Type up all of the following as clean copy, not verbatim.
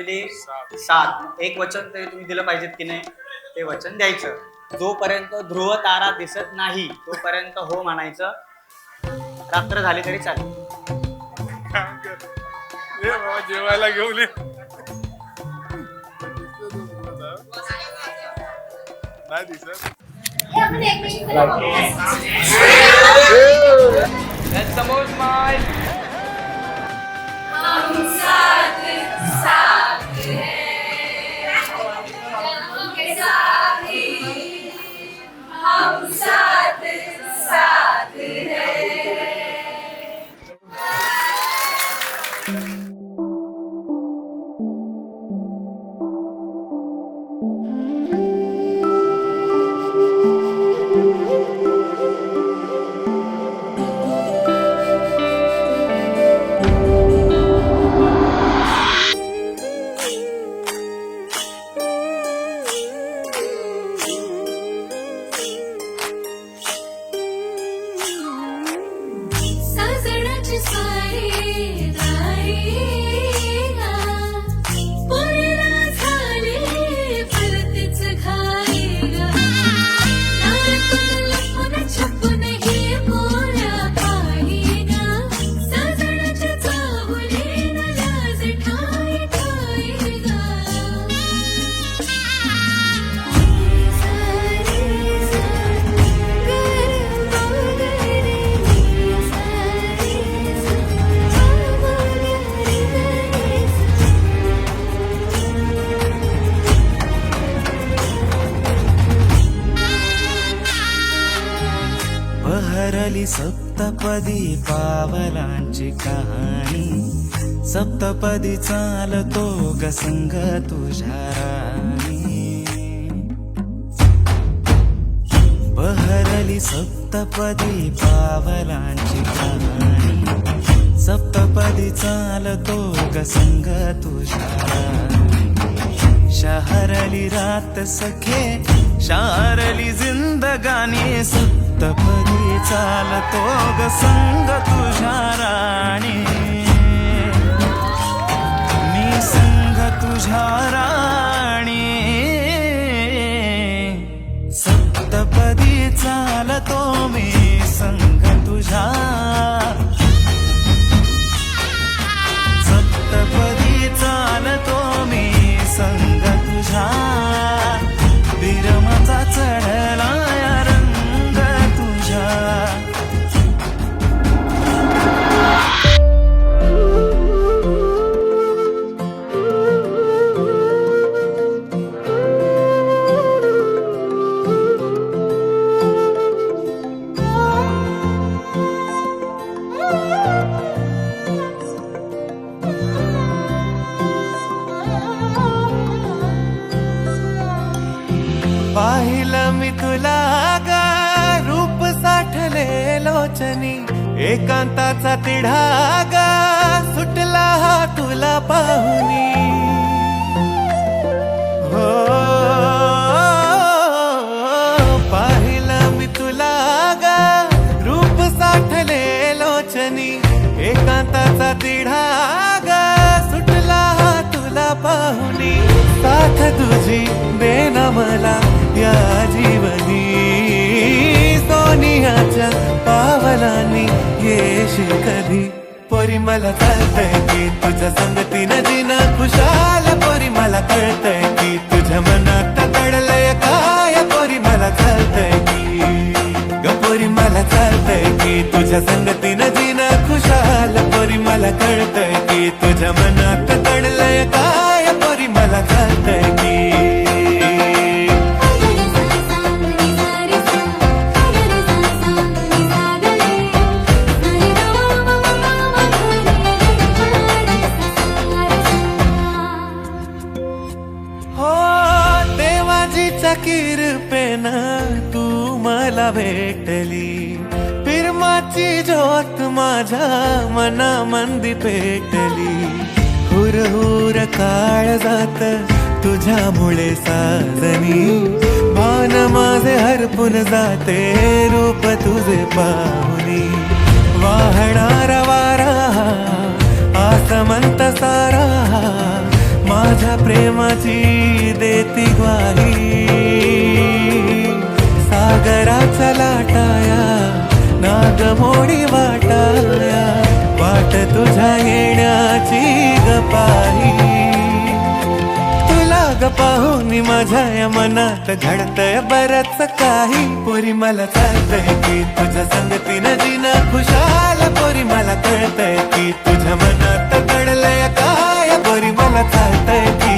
किती 7. एक वचन तरी तुम्ही दिलं पाहिजेत की नाही, ते वचन द्यायचं. जोपर्यंत ध्रुव तारा दिसत नाही तोपर्यंत हो म्हणायचं. रात्र झाली तरी चालेल. बाबा जेवायला घेऊन ये. नाही दिसत. That's the most mine. हम साथ साथ हैं, जहाँ के साथी, हम साथ साथ हैं. साजणाची सारी दारीगा, पुरीला झाली परतीच घाईगा. लपून छपून ही पोरा पाहीगा, साजणाच्या चाहुलीनं लाज ठाई ठाईगा. बहरली सप्तपदी पावलांची कहाणी, सप्तपदी चालतो ग संग तुझ्या राणी. बहरली सप्तपदी पावलांची कहाणी, सप्तपदी चालतो ग संग तुझ्या राणी. शहरली रात सखे शारली जिंदगानी, सप्तपदी चालतो ग संग तुझ्या राणी. मी संग तुझ्या राणी, सप्तपदी चालतो मी संग तुझ्या. सप्तपदी चालतो मी संग तुझ्या. विरमाचा चढला रंग तुझ्या. पाहिलं मी तुला गा रूप साठले लोचनी, एकांताचा तिढा गा सुटला हा तुला पाहुनी. हो पाहिलं मी तुला गा रूप साठले लोचनी, एकांताचा तिढा गा सुटला हा तुला पाहुनी. साथ तुझी देना मला या जीवनी, सोनियाच्या पावलांनी येशील कधी. पोरी मला कळतंय की तुझ्या संगतीनं जीनं खुशाल. पोरी मला कळतंय की तुझ्या मनात दडलंय काय. पोरी मला कळतंय की ग पोरी मला कळतंय की तुझ्या संगतीनं जीनं खुशाल. पोरी मला कळतंय की तुझ्या मनात दडलंय काय. पोरी मला कळतंय की किरपेनं तू मला भेटली. पिरमाची ज्योत माझ्या मनामंदी पेटली. हुरहुर काळ जात तुझ्यामुळे साजनी. भान माझे हरपून जाते रूप तुझे पाहुनी. वाहणारा वारा आसमंत सारा माझ्या तुझ्या प्रेमाची देती ग्वाही सागराच्या लाटाया नागमोडी वाटाया वाट तुझ्या येण्याची गपाही तुला ग पाहून माझ्या या मनात घडतंय बरंच काही पोरी मला चालतंय की तुझ्या संगतीनं जीणं खुशाल पोरी मला कळतंय की तुझ्या मनात घडलंय काय पोरी मला चालतंय की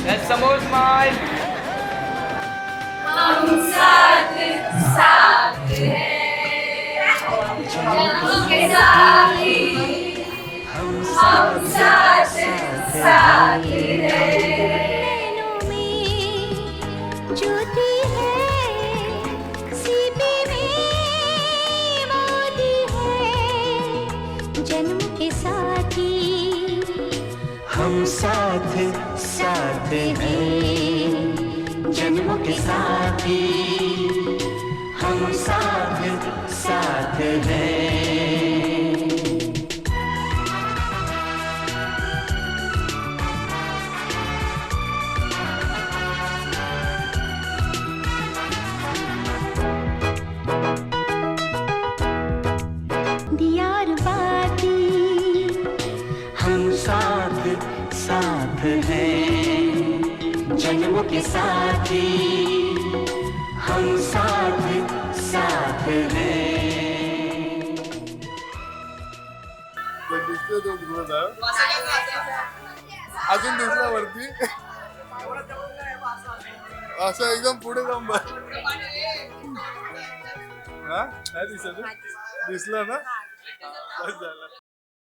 That's the most smile. नैनों में ज्योति है सीपी में मोती है जन्म के साथी हम साथ साथ हैं जन्म के साथी हम साथ साथ हैं दियार बाती हम साथ साथ हैं जन्म के साथी हम साथ साथ हैं दिसतोय तो ध्रुवतारा अजून दिसला वरती असं एकदम पुढे जाऊन बस हा नाही दिसत दिसलं ना बस झालं